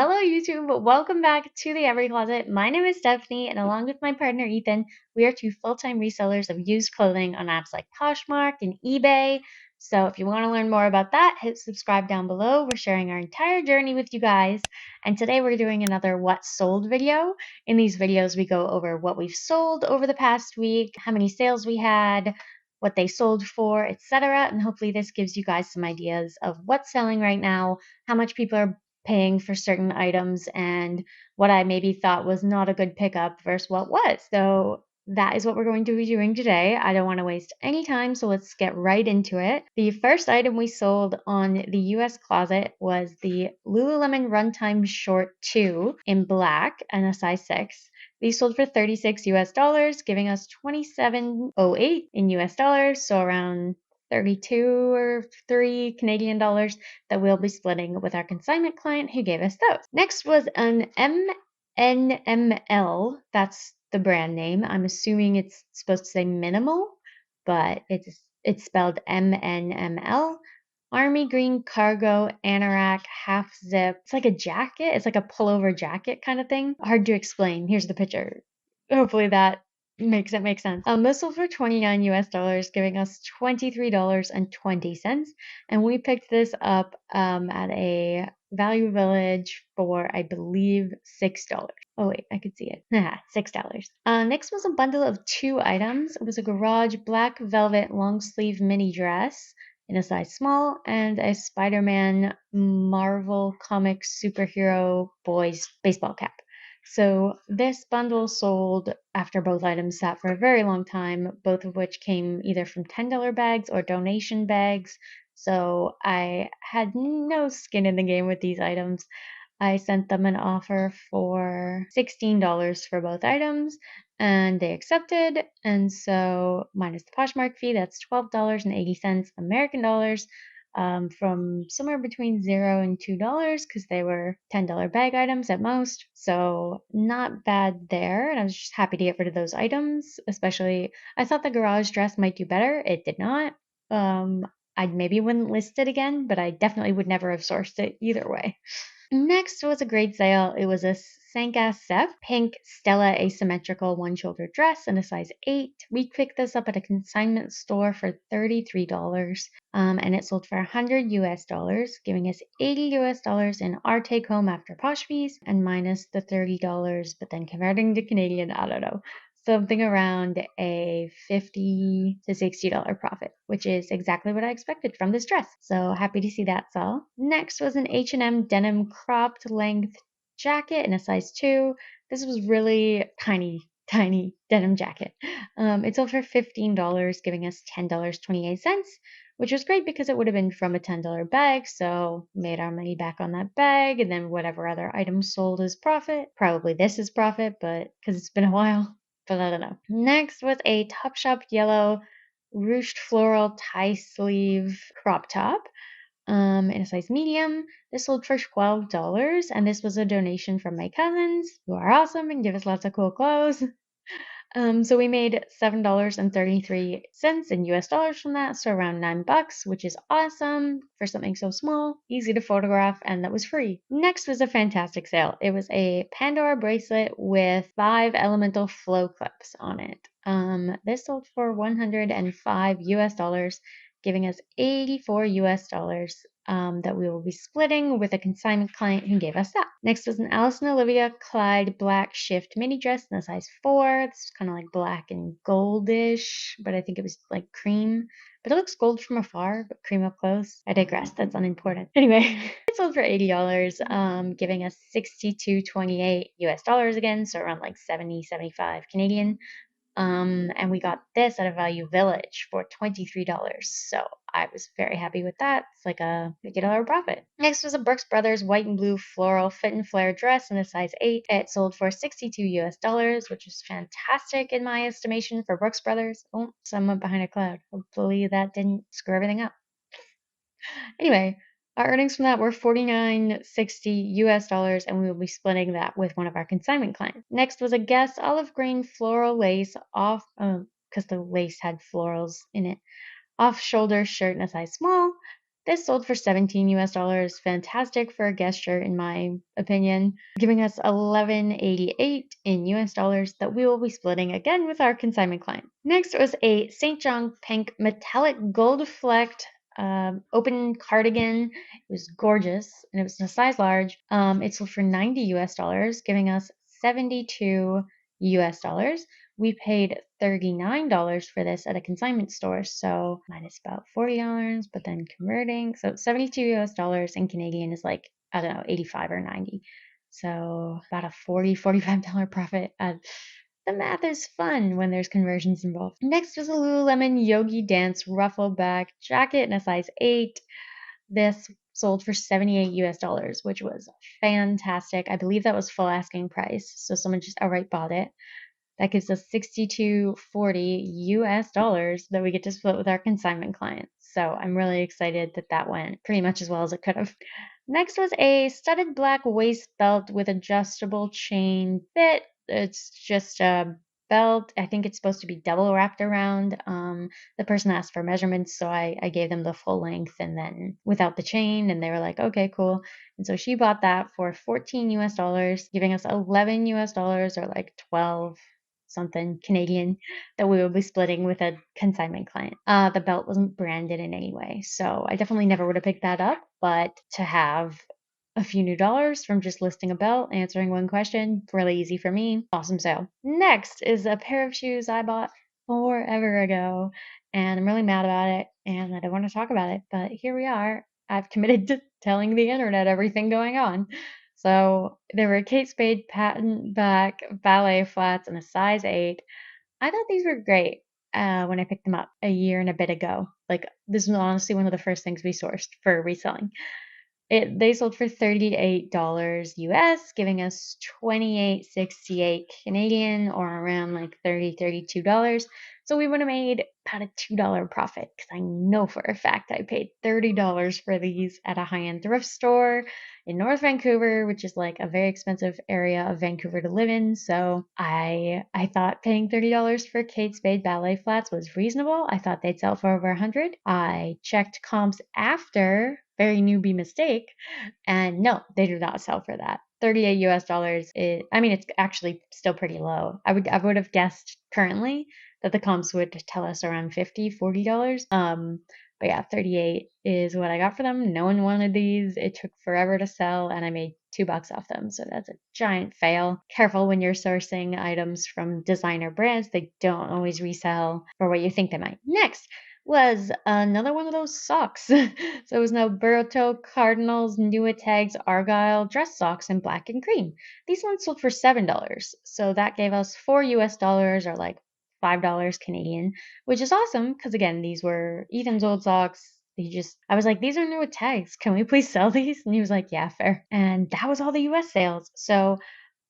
Hello YouTube, welcome back to the Every Closet. My name is Stephanie, and along with my partner Ethan, we are two full-time resellers of used clothing on apps like Poshmark and eBay. So if you want to learn more about that, hit subscribe down below. We're sharing our entire journey with you guys, and today we're doing another What Sold video. In these videos, we go over what we've sold over the past week, how many sales we had, what they sold for, etc. And hopefully this gives you guys some ideas of what's selling right now, how much people are paying for certain items, and what I maybe thought was not a good pickup versus what was. So that is what we're going to be doing today. I don't want to waste any time, so let's get right into it. The first item we sold on the US Closet was the Lululemon Runtime Short 2 in black and a size 6. These sold for 36 US dollars, giving us 27.08 in US dollars, so around 32 or 3 Canadian dollars that we'll be splitting with our consignment client who gave us those. Next was an MNML. That's the brand name. I'm assuming it's supposed to say minimal, but it's spelled MNML. Army green cargo anorak half zip. It's like a jacket. It's like a pullover jacket kind of thing. Hard to explain. Here's the picture. Hopefully that makes it make sense. This sold for 29 US dollars, giving us $23.20. And we picked this up at a Value Village for, I believe, $6. Oh wait, I could see it. $6. Next was a bundle of 2 items. It was a garage black velvet long sleeve mini dress in a size small, and a Spider-Man Marvel Comics superhero boys baseball cap. So this bundle sold after both items sat for a very long time, both of which came either from $10 bags or donation bags. So I had no skin in the game with these items. I sent them an offer for $16 for both items, and they accepted. And so minus the Poshmark fee, that's $12.80 American dollars, from somewhere between $0 and $2 because they were $10 bag items at most. So not bad there. And I was just happy to get rid of those items, especially I thought the garage dress might do better. It did not. I maybe wouldn't list it again, but I definitely would never have sourced it either way. Next was a great sale. It was a Sankas Seth pink Stella asymmetrical one-shoulder dress in a size 8. We picked this up at a consignment store for $33, and it sold for 100 US dollars, giving us 80 US dollars in our take home after Posh fees and minus the $30, but then converting to Canadian, I don't know, something around a $50 to $60 profit, which is exactly what I expected from this dress. So happy to see that sell. Next was an H&M denim cropped length jacket in a size 2. This was really tiny denim jacket. It sold for $15, giving us $10.28, which was great because it would have been from a $10 bag, so made our money back on that bag, and then whatever other items sold is profit. Probably this is profit, but because it's been a while. But I don't know. Next was a Topshop yellow ruched floral tie sleeve crop top in a size medium. This sold for $12, and this was a donation from my cousins, who are awesome and give us lots of cool clothes. So we made $7.33 in US dollars from that, so around $9, which is awesome for something so small, easy to photograph, and that was free. Next was a fantastic sale. It was a Pandora bracelet with 5 elemental flow clips on it. This sold for 105 US dollars, giving us 84 US dollars that we will be splitting with a consignment client who gave us that. Next was an Alice and Olivia Clyde black shift mini dress in a size 4. This is kind of like black and goldish, but I think it was like cream. But it looks gold from afar, but cream up close. I digress. That's unimportant. Anyway, it sold for $80, giving us 62.28 US dollars again, so around like 75 Canadian. And we got this at a Value Village for $23. So I was very happy with that. It's like a $50 profit. Next was a Brooks Brothers white and blue floral fit and flare dress in a size 8. It sold for 62 US dollars, which is fantastic in my estimation for Brooks Brothers. Oh, someone behind a cloud. Hopefully that didn't screw everything up. Anyway, our earnings from that were $49.60 US dollars, and we will be splitting that with one of our consignment clients. Next was a Guess olive green floral lace off, because the lace had florals in it, off shoulder shirt in a size small. This sold for 17 US dollars. Fantastic for a guest shirt, in my opinion, giving us 1188 in US dollars that we will be splitting again with our consignment client. Next was a St. John pink metallic gold flecked open cardigan. It was gorgeous and it was in a size large. It sold for 90 US dollars, giving us 72 US dollars. We paid $39 for this at a consignment store, so minus about $40, but then converting, so 72 US dollars in Canadian is like, I don't know, 85 or 90. So about a $45 profit. The math is fun when there's conversions involved. Next was a Lululemon Yogi Dance ruffle back jacket in a size 8. This sold for 78 US dollars, which was fantastic. I believe that was full asking price, so someone just outright bought it. That gives us 62.40 US dollars that we get to split with our consignment clients. So I'm really excited that that went pretty much as well as it could have. Next was a studded black waist belt with adjustable chain bit. It's just a belt. I think it's supposed to be double wrapped around. The person asked for measurements, so I gave them the full length and then without the chain, and they were like, okay, cool. And so she bought that for 14 US dollars, giving us 11 US dollars or like 12 something Canadian that we will be splitting with a consignment client. The belt wasn't branded in any way, so I definitely never would have picked that up, but to have a few new dollars from just listing a belt, answering one question, really easy for me. Awesome sale. Next is a pair of shoes I bought forever ago, and I'm really mad about it, and I don't want to talk about it, but here we are. I've committed to telling the internet everything going on. So they were Kate Spade patent back ballet flats in a size 8. I thought these were great when I picked them up a year and a bit ago. Like, this was honestly one of the first things we sourced for reselling. They sold for $38 US, giving us 28.68 Canadian, or around like $32. So we would have made about a $2 profit, because I know for a fact I paid $30 for these at a high-end thrift store in North Vancouver, which is like a very expensive area of Vancouver to live in. So I thought paying $30 for Kate Spade ballet flats was reasonable. I thought they'd sell for over 100. I checked comps after, very newbie mistake, and no, they do not sell for that. 38 US dollars is, I mean, it's actually still pretty low. I would have guessed currently that the comps would tell us around $50, $40. But yeah, 38 is what I got for them. No one wanted these. It took forever to sell, and I made $2 off them. So that's a giant fail. Careful when you're sourcing items from designer brands. They don't always resell for what you think they might. Next was another one of those socks. So it was no Burrito Cardinals Nua Tags Argyle dress socks in black and cream. These ones sold for $7. So that gave us 4 US dollars, or like $5 Canadian, which is awesome because again, these were Ethan's old socks. I was like, these are new with tags. Can we please sell these? And he was like, yeah, fair. And that was all the US sales. So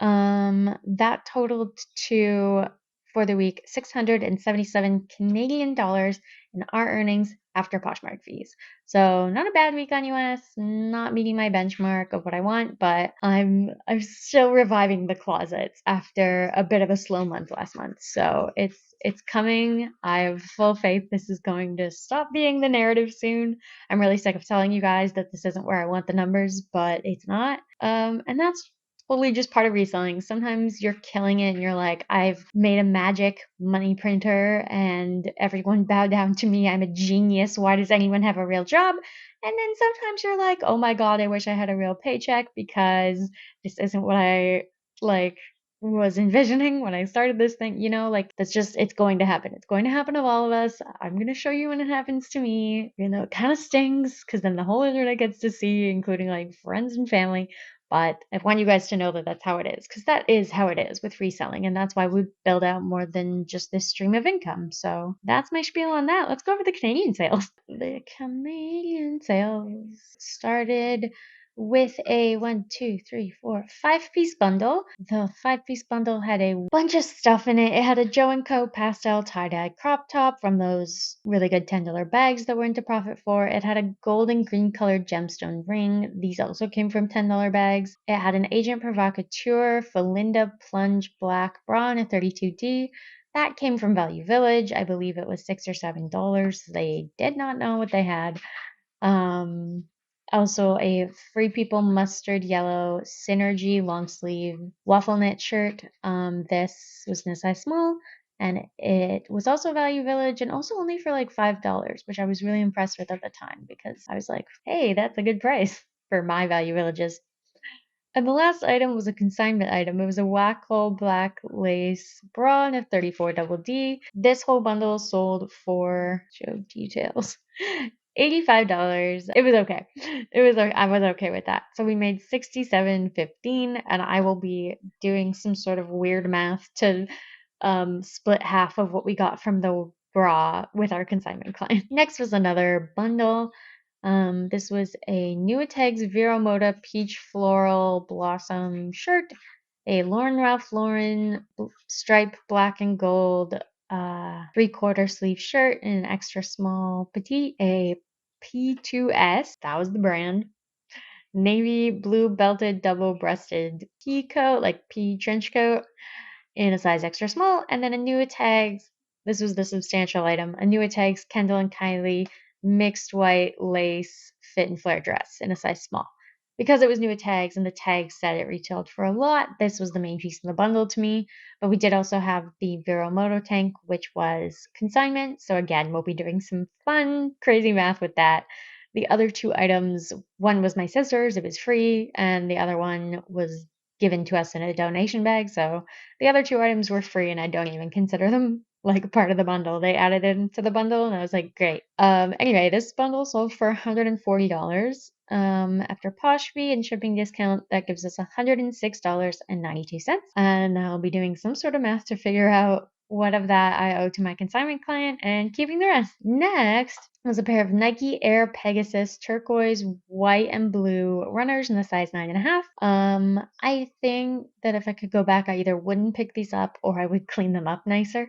that totaled to, for the week, 677 Canadian dollars in our earnings after Poshmark fees. So not a bad week on US, not meeting my benchmark of what I want, but I'm still reviving the closets after a bit of a slow month last month. So it's coming. I have full faith this is going to stop being the narrative soon. I'm really sick of telling you guys that this isn't where I want the numbers, but it's not. And that's totally just part of reselling. Sometimes you're killing it and you're like, I've made a magic money printer and everyone bowed down to me. I'm a genius. Why does anyone have a real job? And then sometimes you're like, oh my God, I wish I had a real paycheck because this isn't what I like was envisioning when I started this thing. Like that's just, it's going to happen. It's going to happen to all of us. I'm going to show you when it happens to me. It kind of stings because then the whole internet gets to see, including like friends and family. But I want you guys to know that that's how it is, because that is how it is with reselling. And that's why we build out more than just this stream of income. So that's my spiel on that. Let's go over the Canadian sales. The Canadian sales started with a 5-piece bundle. The 5-piece bundle had a bunch of stuff in it. It had a Joe & Co. pastel tie-dye crop top from those really good $10 bags that we're into profit for. It had a gold and green colored gemstone ring. These also came from $10 bags. It had an Agent Provocateur Felinda plunge black bra in a 32D. That came from Value Village. I believe it was $6 or $7. They did not know what they had. Um, Also a Free People mustard yellow synergy long sleeve waffle knit shirt. This was in a size small, and it was also Value Village and also only for like $5, which I was really impressed with at the time because I was like, hey, that's a good price for my Value Villages. And the last item was a consignment item. It was a Wacko black lace bra in a 34 double D. This whole bundle sold for, show details, $85. It was okay. I was okay with that. So we made 67.15, and I will be doing some sort of weird math to split half of what we got from the bra with our consignment client. Next was another bundle. This was a Nuitex Vero Moda Peach Floral Blossom shirt, a Ralph Lauren stripe black and gold 3/4 sleeve shirt in an extra small petite, a P2S, that was the brand, navy blue belted double breasted pea coat, like pea trench coat, in a size extra small, and then a Nuitex. This was the substantial item. A Nuitex Kendall and Kylie mixed white lace fit and flare dress in a size small. Because it was Nuitex and the tag said it retailed for a lot, this was the main piece in the bundle to me. But we did also have the Vero Moto tank, which was consignment. So again, we'll be doing some fun, crazy math with that. The other two items, one was my sister's, it was free, and the other one was given to us in a donation bag. So the other two items were free, and I don't even consider them like part of the bundle. They added it into the bundle, and I was like, great. Anyway, this bundle sold for $140. After Posh fee and shipping discount, that gives us $106.92. And I'll be doing some sort of math to figure out what of that I owe to my consignment client and keeping the rest. Next was a pair of Nike Air Pegasus turquoise, white, and blue runners in the size 9.5. I think that if I could go back, I either wouldn't pick these up or I would clean them up nicer.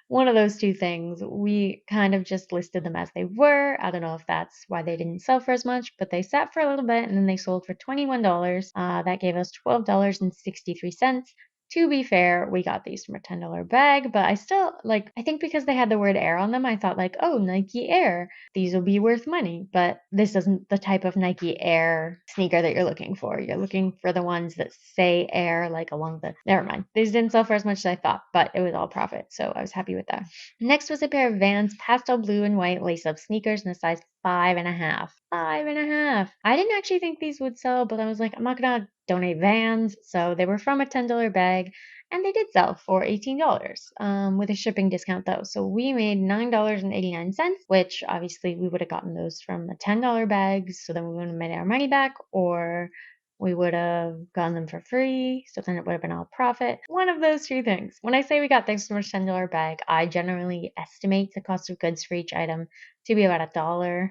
One of those two things. We kind of just listed them as they were. I don't know if that's why they didn't sell for as much, but they sat for a little bit and then they sold for $21. That gave us $12.63. To be fair, we got these from a $10 bag, but I still like, I think because they had the word Air on them, I thought like, oh, Nike Air, these will be worth money. But this isn't the type of Nike Air sneaker that you're looking for. You're looking for the ones that say Air, like along the, never mind. These didn't sell for as much as I thought, but it was all profit. So I was happy with that. Next was a pair of Vans pastel blue and white lace up sneakers in a size 5.5. 5.5. I didn't actually think these would sell, but I was like, I'm not gonna donate Vans. So they were from a $10 bag, and they did sell for $18 with a shipping discount though. So we made $9.89, which obviously we would have gotten those from a $10 bag. So then we would have made our money back, or we would have gotten them for free, so then it would have been all profit. One of those two things. When I say we got things from a $10 bag, I generally estimate the cost of goods for each item to be about $1.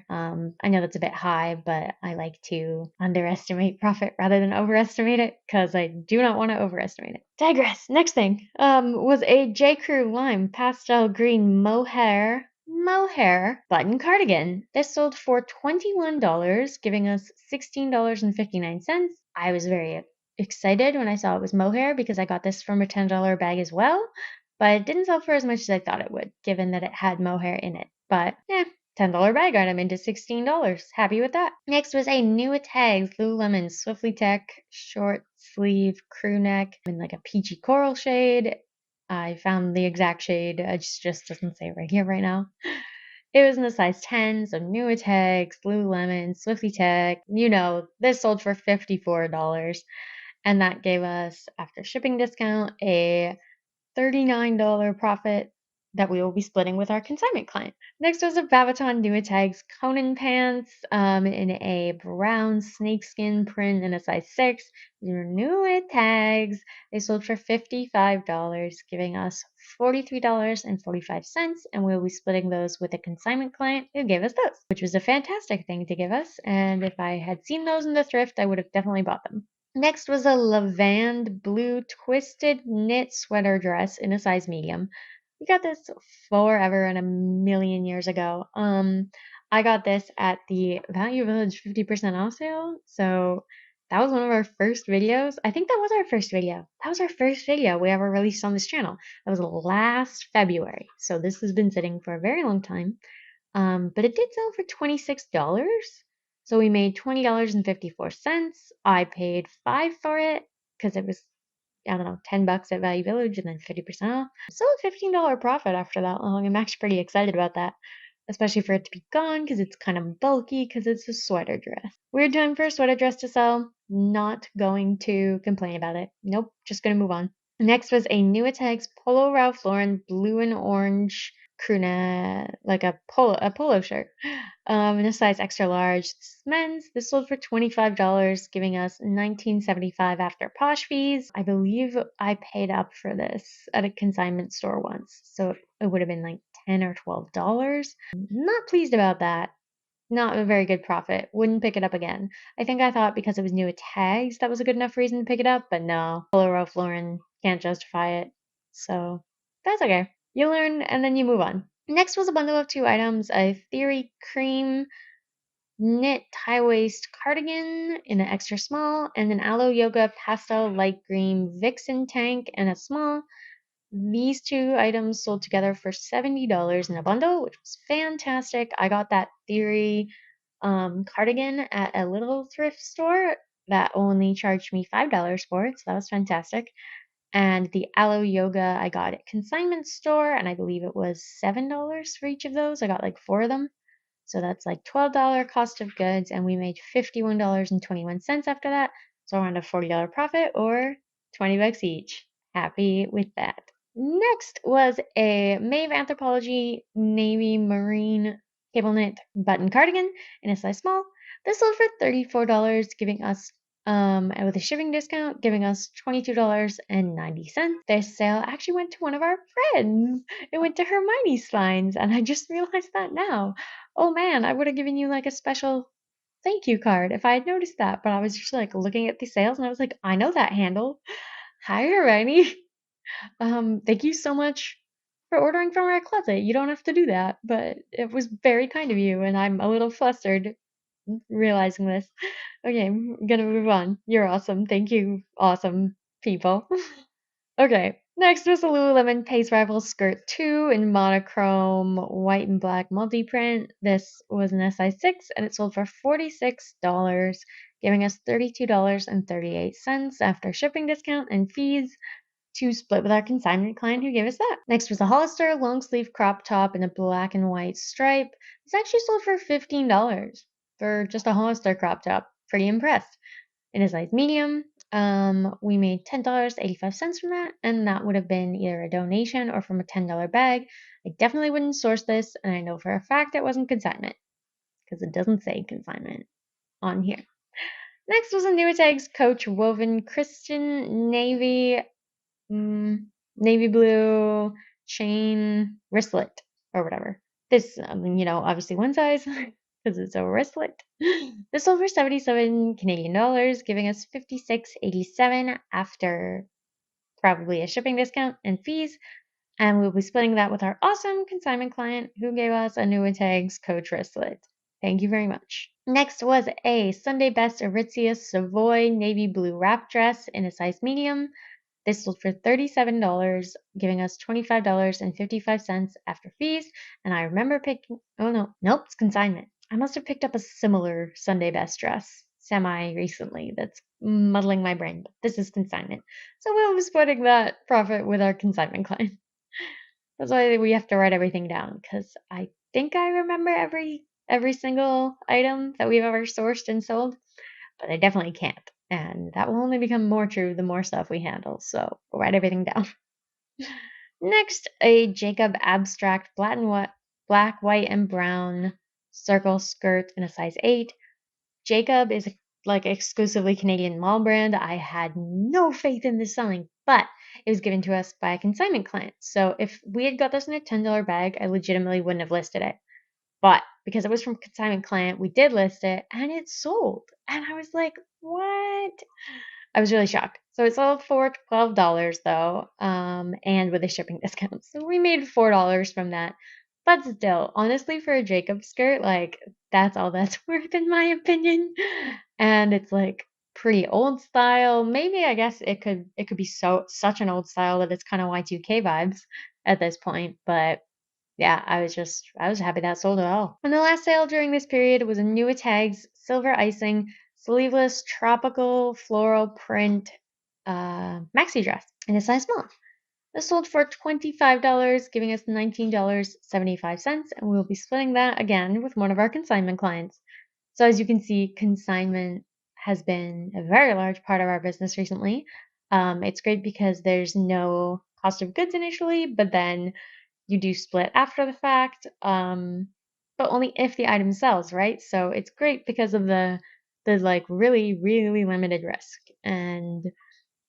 I know that's a bit high, but I like to underestimate profit rather than overestimate it because I do not want to overestimate it. Digress. Next thing was a J. Crew lime pastel green mohair button cardigan. This sold for $21, giving us $16.59. I was very excited when I saw it was mohair because I got this from a $10 bag as well, but it didn't sell for as much as I thought it would, given that it had mohair in it. But $10 bag item into $16. Happy with that. Next was a Nuitex Lululemon Swiftly Tech short sleeve crew neck in like a peachy coral shade. I found the exact shade. It just doesn't say right here right now. It was in the size 10, so Nuitex, Lululemon, Swiftly Tech. This sold for $54. And that gave us, after shipping discount, a $39 profit that we will be splitting with our consignment client. Next was a Babaton Nuitex Conan pants in a brown snakeskin print in a size 6. Nuitex. They sold for $55, giving us $43.45, and we'll be splitting those with a consignment client who gave us those, which was a fantastic thing to give us. And if I had seen those in the thrift, I would have definitely bought them. Next was a lavand blue twisted knit sweater dress in a size medium. We got this forever and a million years ago. I got this at the Value Village 50% off sale. So that was one of our first videos. I think that was our first video. That was our first video we ever released on this channel. That was last February. So this has been sitting for a very long time. But it did sell for $26. So we made $20.54. I paid 5 for it because it was, I don't know, $10 at Value Village and then 50% off. So a $15 profit after that long. I'm actually pretty excited about that, especially for it to be gone because it's kind of bulky because it's a sweater dress. Weird time for a sweater dress to sell. Not going to complain about it. Nope, just gonna move on. Next was a New Tags Polo Ralph Lauren blue and orange crew neck, like a polo shirt, in a size extra large. This is men's. This sold for $25, giving us $19.75 after Posh fees. I believe I paid up for this at a consignment store once, so it would have been like $10 or $12. Not pleased about that. Not a very good profit. Wouldn't pick it up again. I think I thought because it was new at tags that was a good enough reason to pick it up, but no. Polo Ralph Lauren can't justify it. So that's okay. You learn and then you move on. Next was a bundle of 2 items, a Theory cream knit high waist cardigan in an extra small, and an Aloe Yoga pastel light green Vixen tank in a small. These 2 items sold together for $70 in a bundle, which was fantastic. I got that Theory cardigan at a little thrift store that only charged me $5 for it, so that was fantastic. And the Aloe Yoga I got at consignment store, and I believe it was $7 for each of those. I got like 4 of them. So that's like $12 cost of goods, and we made $51.21 after that. So around a $40 profit or $20 each. Happy with that. Next was a Maeve Anthropologie navy marine cable knit button cardigan in a size small. This sold for $34, giving us and with a shipping discount, giving us $22.90. This sale actually went to one of our friends. It went to Hermione Slines, and I just realized that now. Oh man, I would have given you like a special thank you card if I had noticed that, but I was just like looking at the sales and I was like, I know that handle. Hi, Hermione. Thank you so much for ordering from our closet. You don't have to do that, but it was very kind of you, and I'm a little flustered realizing this. Okay, I'm gonna move on. You're awesome. Thank you, awesome people. Okay, next was the Lululemon Pace Rival Skirt 2 in monochrome white and black multi-print. This was an size 6 and it sold for $46, giving us $32.38 after shipping discount and fees to split with our consignment client who gave us that. Next was a Hollister long sleeve crop top in a black and white stripe. This actually sold for $15 for just a Hollister crop top. Pretty impressed. In a size medium, we made $10.85 from that, and that would have been either a donation or from a $10 bag. I definitely wouldn't source this, and I know for a fact it wasn't consignment because it doesn't say consignment on here. Next was a New Tags Coach woven Christian navy blue chain wristlet or whatever. This, obviously one size because it's a wristlet. This sold for 77 Canadian dollars, giving us 56.87 after probably a shipping discount and fees. And we'll be splitting that with our awesome consignment client who gave us a New Tags Coach wristlet. Thank you very much. Next was a Sunday Best Aritzia Savoy navy blue wrap dress in a size medium. This sold for $37, giving us $25.55 after fees. And I remember picking, oh no, nope, it's consignment. I must have picked up a similar Sunday Best dress semi-recently that's muddling my brain, but this is consignment. So we'll be splitting that profit with our consignment client. That's why we have to write everything down, because I think I remember every single item that we've ever sourced and sold, but I definitely can't. And that will only become more true the more stuff we handle. So we'll write everything down. Next, a Jacob Abstract black, white, and brown circle skirt in a size 8. Jacob is like exclusively Canadian mall brand. I had no faith in this selling, but it was given to us by a consignment client. So if we had got this in a $10 bag, I legitimately wouldn't have listed it. But because it was from consignment client, we did list it and it sold. And I was like, what? I was really shocked. So it sold for $12 though, and with a shipping discount. So we made $4 from that. But still, honestly, for a Jacob skirt, like that's all that's worth in my opinion. And it's like pretty old style. Maybe I guess it could be such an old style that it's kind of Y2K vibes at this point, but yeah, I was happy that sold well. And the last sale during this period was a new tags silver icing sleeveless tropical floral print maxi dress in a size small. This sold for $25, giving us $19.75, and we'll be splitting that again with one of our consignment clients. So as you can see, consignment has been a very large part of our business recently. It's great because there's no cost of goods initially, but then you do split after the fact, but only if the item sells, right? So it's great because of the like really, really limited risk. And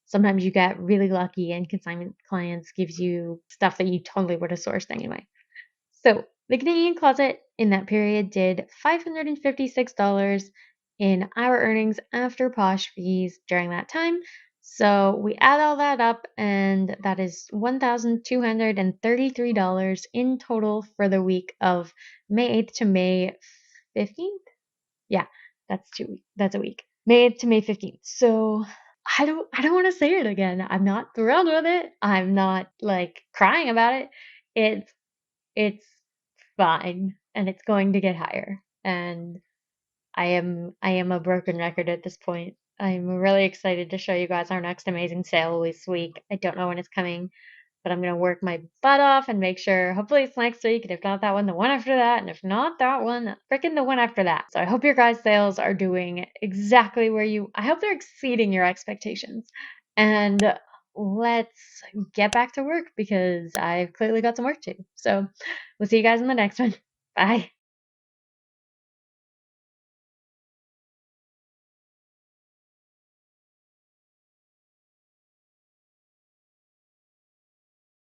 sometimes you get really lucky and consignment clients gives you stuff that you totally would have sourced anyway. So the Canadian Closet in that period did $556 in our earnings after Posh fees during that time. So we add all that up, and that is $1,233 in total for the week of May 8th to May 15th. Yeah, that's a week. May 8th to May 15th. So I don't want to say it again. I'm not thrilled with it. I'm not like crying about it. It's fine, and it's going to get higher. And I am a broken record at this point. I'm really excited to show you guys our next amazing sale this week. I don't know when it's coming, but I'm gonna work my butt off and make sure. Hopefully it's next week, and if not that one, the one after that, and if not that one, freaking the one after that. So I hope your guys' sales are doing exactly where you. I hope they're exceeding your expectations. And let's get back to work because I've clearly got some work to do. So we'll see you guys in the next one. Bye.